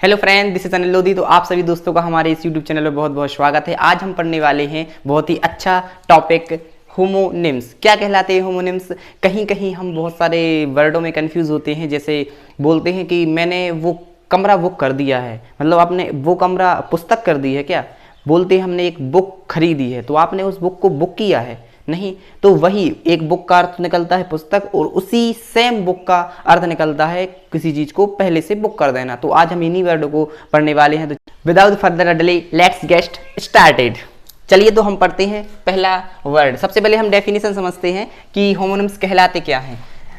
Hello friend, this is Anil Lodhi. तो आप सभी दोस्तों का हमारे इस यूट्यूब चैनल में बहुत बहुत स्वागत है। आज हम पढ़ने वाले हैं बहुत ही अच्छा टॉपिक, होमोनिम्स। क्या कहलाते हैं होमोनिम्स? कहीं कहीं हम बहुत सारे वर्डों में कंफ्यूज होते हैं। जैसे बोलते हैं कि मैंने वो कमरा बुक कर दिया है, मतलब आपने वो कमरा पुस्तक कर दी है क्या? बोलते हैं हमने एक बुक खरीदी है, तो आपने उस बुक को बुक किया है नहीं। तो वही एक बुक का अर्थ निकलता है पुस्तक, और उसी सेम बुक का अर्थ निकलता है किसी चीज को पहले से बुक कर देना। तो आज हम इन्हीं वर्ड को पढ़ने वाले हैं। तो without further delay let's get started. चलिए तो हम पढ़ते हैं पहला वर्ड। सबसे पहले हम डेफिनेशन समझते हैं कि होमोनिम्स कहलाते क्या हैं।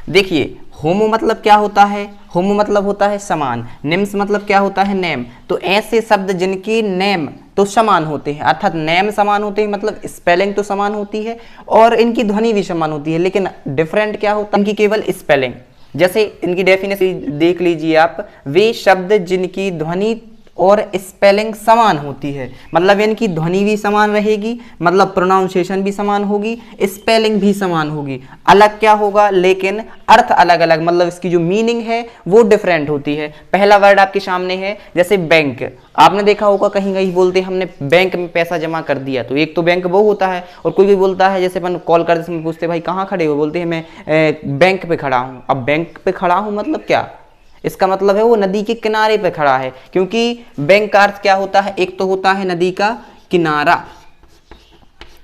देखिए, होमो मतलब क्या होता है? होमो मतलब होता है समान। निम्स मतलब क्या होता है? नेम। तो ऐसे शब्द जिनके नेम तो समान होते हैं, अर्थात नेम समान होते हैं, मतलब स्पेलिंग तो समान होती है और इनकी ध्वनि भी समान होती है, लेकिन डिफरेंट क्या होता है? इनकी केवल स्पेलिंग। जैसे इनकी डेफिनेशन देख लीजिए आप, वे शब्द जिनकी ध्वनि और स्पेलिंग समान होती है, मतलब इनकी ध्वनि भी समान रहेगी, मतलब प्रोनाउंसिएशन भी समान होगी, स्पेलिंग भी समान होगी। अलग क्या होगा? लेकिन अर्थ अलग अलग, मतलब इसकी जो मीनिंग है वो डिफरेंट होती है। पहला वर्ड आपके सामने है, जैसे बैंक। आपने देखा होगा कहीं कहीं बोलते हैं हमने बैंक में पैसा जमा कर दिया, तो एक तो बैंक वो होता है, और कोई भी बोलता है, जैसे अपन कॉल करते समय पूछते भाई कहाँ खड़े हो, बोलते हैं मैं बैंक पे खड़ा हूँ। अब बैंक पे खड़ा हूँ मतलब क्या? इसका मतलब है वो नदी के किनारे पे खड़ा है, क्योंकि बैंक का अर्थ क्या होता है? एक तो होता है नदी का किनारा,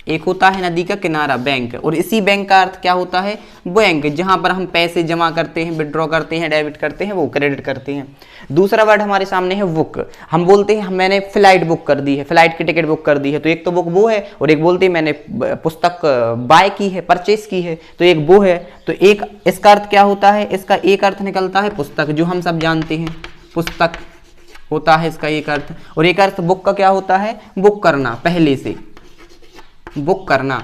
एक होता है नदी का किनारा बैंक, और इसी बैंक का अर्थ क्या होता है? बैंक, जहां पर हम पैसे जमा करते हैं, विड्रॉ करते हैं, डेबिट करते हैं, वो क्रेडिट करते हैं। दूसरा वर्ड हमारे सामने है बुक। हम बोलते हैं मैंने फ्लाइट बुक कर दी है, फ्लाइट की टिकट बुक कर दी है, तो एक तो बुक वो है, और एक बोलते हैं मैंने पुस्तक बाय की है, परचेस की है, तो एक वो है। तो एक इसका अर्थ क्या होता है? इसका एक अर्थ निकलता है पुस्तक, जो हम सब जानते हैं, पुस्तक होता है इसका एक अर्थ। और एक अर्थ बुक का क्या होता है? बुक करना, पहले से बुक करना।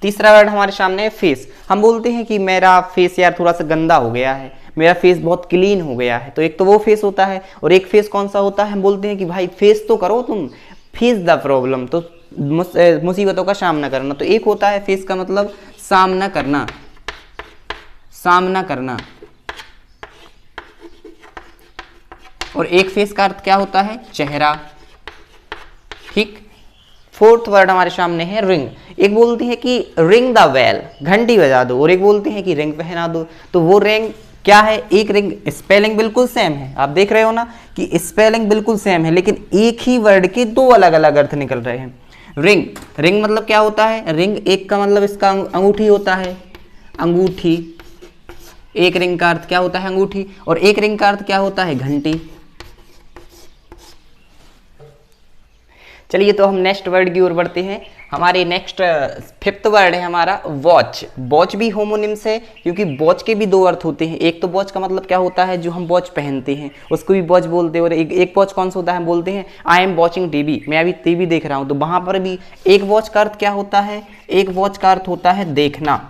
तीसरा वर्ड हमारे सामने है फेस। हम बोलते हैं कि मेरा फेस यार थोड़ा सा गंदा हो गया है, मेरा फेस बहुत क्लीन हो गया है, तो एक तो वो फेस होता है, और एक फेस कौन सा होता है? हम बोलते हैं कि भाई फेस तो करो तुम, फेस द प्रॉब्लम, तो मुसीबतों का सामना करना। तो एक होता है फेस का मतलब सामना करना, सामना करना, और एक फेस का अर्थ क्या होता है? चेहरा। ठीक। फोर्थ वर्ड हमारे सामने है रिंग। एक बोलते हैं कि रिंग द बेल, घंटी बजा दो, और एक बोलते हैं कि रिंग पहना दो। तो वो रिंग क्या है? एक रिंग, स्पेलिंग बिल्कुल सेम है, आप देख रहे हो ना कि स्पेलिंग बिल्कुल सेम है, लेकिन एक ही वर्ड के दो अलग अलग अर्थ निकल रहे हैं। रिंग, रिंग मतलब क्या होता है? रिंग एक का मतलब इसका अंगूठी होता है, अंगूठी। एक रिंग का अर्थ क्या होता है? अंगूठी। और एक रिंग का अर्थ क्या होता है? घंटी। चलिए तो हम नेक्स्ट वर्ड की ओर बढ़ते हैं। हमारे नेक्स्ट फिफ्थ वर्ड है हमारा वॉच। वॉच भी होमोनिम्स है, क्योंकि वॉच के भी दो अर्थ होते हैं। एक तो वॉच का मतलब क्या होता है? जो हम वॉच पहनते हैं उसको भी वॉच बोलते हैं, और एक वॉच कौन सा होता है? हम बोलते हैं आई एम वॉचिंग टीवी, मैं अभी टीवी देख रहा हूँ, तो वहां पर भी एक वॉच का अर्थ क्या होता है? एक वॉच का अर्थ होता है देखना,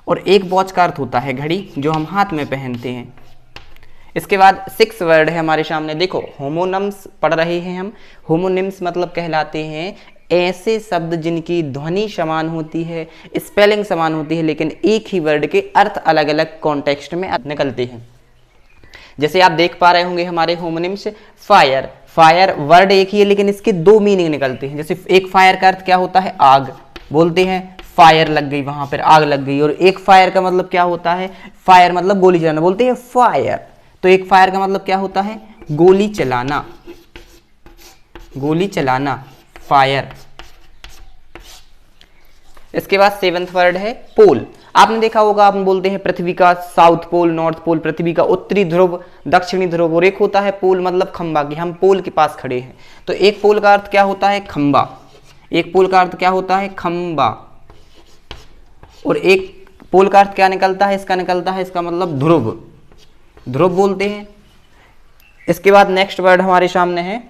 और एक वॉच का अर्थ होता है घड़ी, जो हम हाथ में पहनते हैं। इसके बाद सिक्स वर्ड है हमारे सामने। देखो, होमोनिम्स पढ़ रहे हैं हम। होमोनिम्स मतलब कहलाते हैं ऐसे शब्द जिनकी ध्वनि समान होती है, स्पेलिंग समान होती है, लेकिन एक ही वर्ड के अर्थ अलग अलग कॉन्टेक्स्ट में निकलते हैं। जैसे आप देख पा रहे होंगे हमारे होमोनिम्स, फायर। फायर वर्ड एक ही है, लेकिन इसके दो मीनिंग निकलते हैं। जैसे एक फायर का अर्थ क्या होता है? आग। बोलते हैं फायर लग गई, वहां पर आग लग गई। और एक फायर का मतलब क्या होता है? फायर मतलब गोली चलाना, बोलते हैं फायर। तो एक फायर का मतलब क्या होता है? गोली चलाना, गोली चलाना, फायर। इसके बाद सेवंथ वर्ड है पोल। आपने देखा होगा, आप बोलते हैं पृथ्वी का साउथ पोल, नॉर्थ पोल, पृथ्वी का उत्तरी ध्रुव, दक्षिणी ध्रुव। और एक होता है पोल मतलब खंबा, कि हम पोल के पास खड़े हैं। तो एक पोल का अर्थ क्या होता है? खंबा। एक पोल का अर्थ क्या होता है? खंबा। और एक पोल का अर्थ क्या निकलता है? इसका निकलता है, इसका मतलब ध्रुव, ध्रुव बोलते हैं। इसके बाद नेक्स्ट वर्ड हमारे सामने है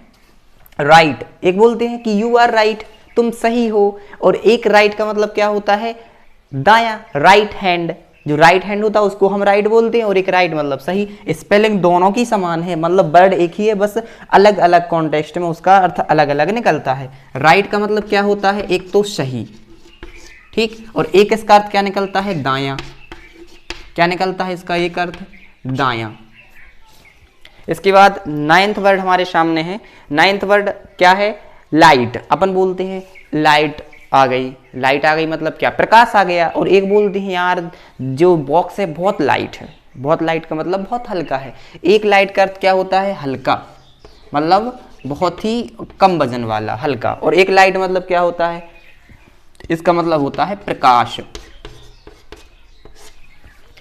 राइट। एक बोलते हैं कि यू आर राइट, तुम सही हो। और एक राइट का मतलब क्या होता है? दायां, राइट हैंड। जो राइट हैंड होता है उसको हम राइट बोलते हैं, और एक राइट मतलब सही। स्पेलिंग दोनों की समान है, मतलब वर्ड एक ही है, बस अलग अलग कॉन्टेक्स्ट में उसका अर्थ अलग अलग निकलता है। राइट का मतलब क्या होता है? एक तो सही, ठीक। और एक इसका अर्थ क्या निकलता है? दायां। क्या निकलता है इसका एक अर्थ? दायां। इसके बाद 9th वर्ड हमारे सामने है। 9th वर्ड क्या है? लाइट। अपन बोलते हैं लाइट आ गई, लाइट आ गई मतलब क्या? प्रकाश आ गया। और एक बोलते हैं यार जो बॉक्स है बहुत लाइट है। बहुत लाइट का मतलब बहुत हल्का है। एक लाइट का अर्थ क्या होता है? हल्का, मतलब बहुत ही कम वजन वाला, हल्का। और एक लाइट मतलब क्या होता है? इसका मतलब होता है प्रकाश।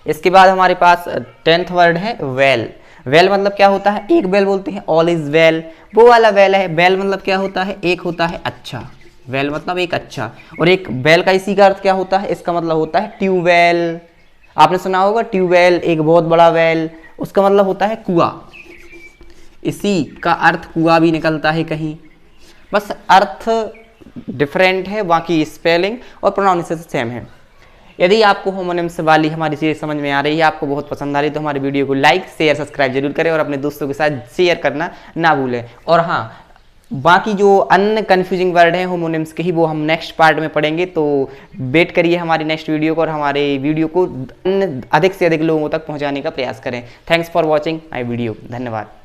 इसके बाद हमारे पास 10th वर्ड है वेल। वेल मतलब क्या होता है? एक वेल बोलते हैं ऑल इज वेल, वो वाला वेल है। वेल मतलब क्या होता है? एक होता है अच्छा। वेल मतलब एक अच्छा। और एक वेल का इसी का अर्थ क्या होता है? इसका मतलब होता है ट्यूबवेल। आपने सुना होगा ट्यूबवेल, एक बहुत बड़ा वेल, उसका मतलब होता है कुआं। इसी का अर्थ कुआं भी निकलता है कहीं। बस अर्थ डिफरेंट है, बाकी स्पेलिंग और प्रोनाउंसिएशन सेम है। यदि आपको होमोनिम्स वाली हमारी सीरीज समझ में आ रही है, आपको बहुत पसंद आ रही है, तो हमारे वीडियो को लाइक शेयर सब्सक्राइब जरूर करें और अपने दोस्तों के साथ शेयर करना ना भूलें। और हाँ, बाकी जो अन्य कन्फ्यूजिंग वर्ड हैं होमोनिम्स के ही, वो हम नेक्स्ट पार्ट में पढ़ेंगे। तो वेट करिए हमारी नेक्स्ट वीडियो को और हमारे वीडियो को अधिक से अधिक लोगों तक पहुंचाने का प्रयास करें। Thanks for watching my video. धन्यवाद।